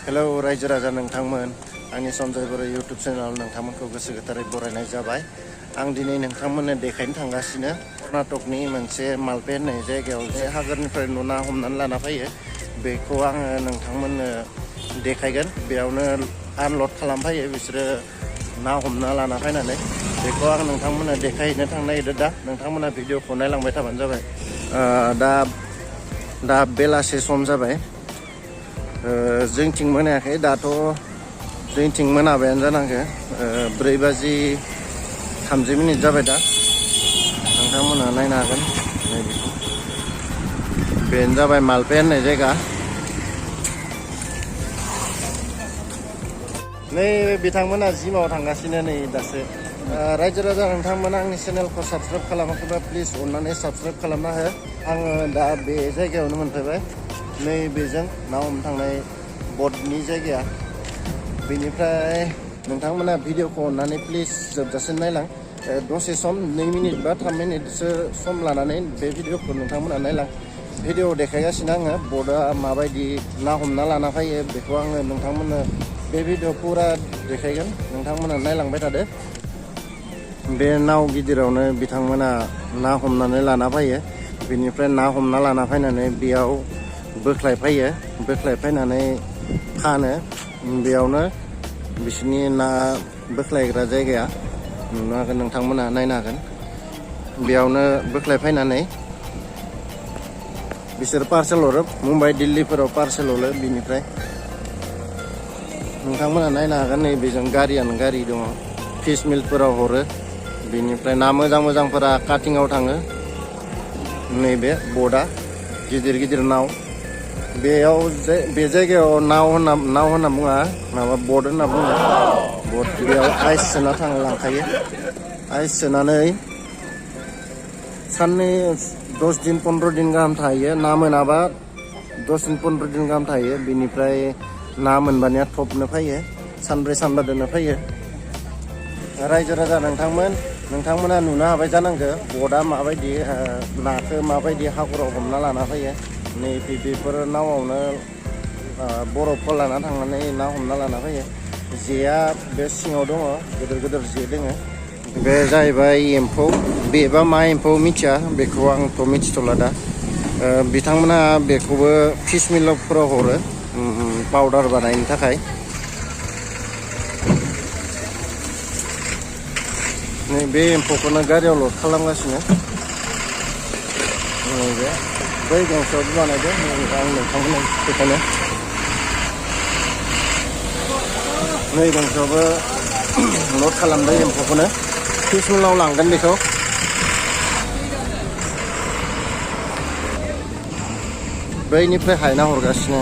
Hello रायजो राजा नोंथांमोन आंनि सन्जय बर' इउट्युब चेनेलाव नोंथांमोनखौ गोसो गोथारै बरायनाय जाबाय। आं दिनै नोंथांमोननो देखायनो थांगासिनो कर्नाटकनि मोनसे मालपे होननाय जायगायाव जे हागरनिफ्राय ना हमनानै लाना फैयो बेखौ आङो नोंथांमोननो देखायगोन। बेयावनो आनलड खालामफैयो बिसोरो ना हमना लाना फैनानै बेखौ आं नोंथांमोननो देखायहैनो थांनो नागिरदों। दा नोंथांमोना भिडिअखौ नायलांबाय थाबानो जाबाय। दा बेलासे सम जाबाय। जोंथिं मोनायाखै दाथ' जोंथिं मोनाबायानो जानांगौ 4:30 जाबाय। दा नोंथांमोना नायनो हागोन नैबेखौ। बेनो जाबाय मालपे होननाय जायगा। नै बिथांमोना जिमाव थांगासिनो नै दासो। रायजो राजा नोंथांमोना आंनि चेनेलखौ साबस्क्राइब खालामाखैबा प्लिज अननानै साबस्क्राइब खालामना हो। आङो दा बे जायगायावनो मोनफैबाय। नै बेजों ना हमनो थांनाय बटनि जायगाया। बेनिफ्राय नोंथांमोना भिडिअखौ अननानै प्लिज जोबजासिम नायलां। दसे सम 2 मिनिट बा 3 मिनिटसो सम लानानै बे भिडिअखौ नोंथांमोना नायलां। भिडिअ देखायगासिनो आङो बटआ माबायदि ना हमना लाना फैयो बेखौ आङो नोंथांमोननो बे भिडिअ फुरा देखायगोन। नोंथांमोना नायलांबाय थादो। बे नाव गिदिरावनो बिथांमोना ना हमनानै लाना फैयो। बेनिफ्राय ना हमना लाना फैनानै बेयाव बोख्लायफैयो। बोख्लायफैनानै फानो। बेयावनो बिसोरनि ना बोख्लायग्रा जायगाया नुनो हागोन, नोंथांमोना नायनो हागोन। बेयावनो बोख्लायफैनानै बिसोर पार्सेल हरो। मुम्बाइ दिल्लीफोराव पार्सेल हरो। बिनिफ्राय नोंथांमोना नायनो हागोन नै बेजों गारियानो गारि दङ। फिस मिलफोराव हरो। बेनिफ्राय ना मोजां मोजांफोरा काटिंआव थाङो। नैबे बटआ गिदिर गिदिर नाव। बेयाव बे जायगायाव नाव होनना बुङा, माबा बट होनना बुङो। बट बेयाव आइस सोना लांखायो। आइस सोनानै साननै 10 दिन 15 दिन गाहाम थायो। ना मोनाबा 10 दिन 15 दिन गाहाम थायो। बेनिफ्राय ना मोनबानिया थबनो फैयो। सानब्रै सानबा दोननो फैयो। रायजो राजा नोंथांमोना नुनो हाबाय जानांगौ बटआ माबायदि नाखौ माबायदि हाखराव हमना लाना फैयो। नै बेफोर नावआवनो बरफखौ लाना थांनानै ना हमना लाना फैयो। जेया बे सिङाव दङ, गिदिर गिदिर जे दङ। बे जाहैबाय एम्फौ। बेबा मा एम्फौ मिथिया, बेखौ आंथ' मिथिथ'ला दा। बिथांमोना बेखौबो फिस मिलफोराव हरो पाउडार बानायनो थाखाय। नै बे एम्फौखौनो गारियाव लड खालामगासिनो। नैबे बै गंसेयावबो बानायदों। आं नोंथांमोननो बेखायनो नै गंसेयावबो लड खालामदों एम्फौखौनो। फिस मिलाव लांगोन बेखौ। बैनिफ्राय हायना हरगासिनो।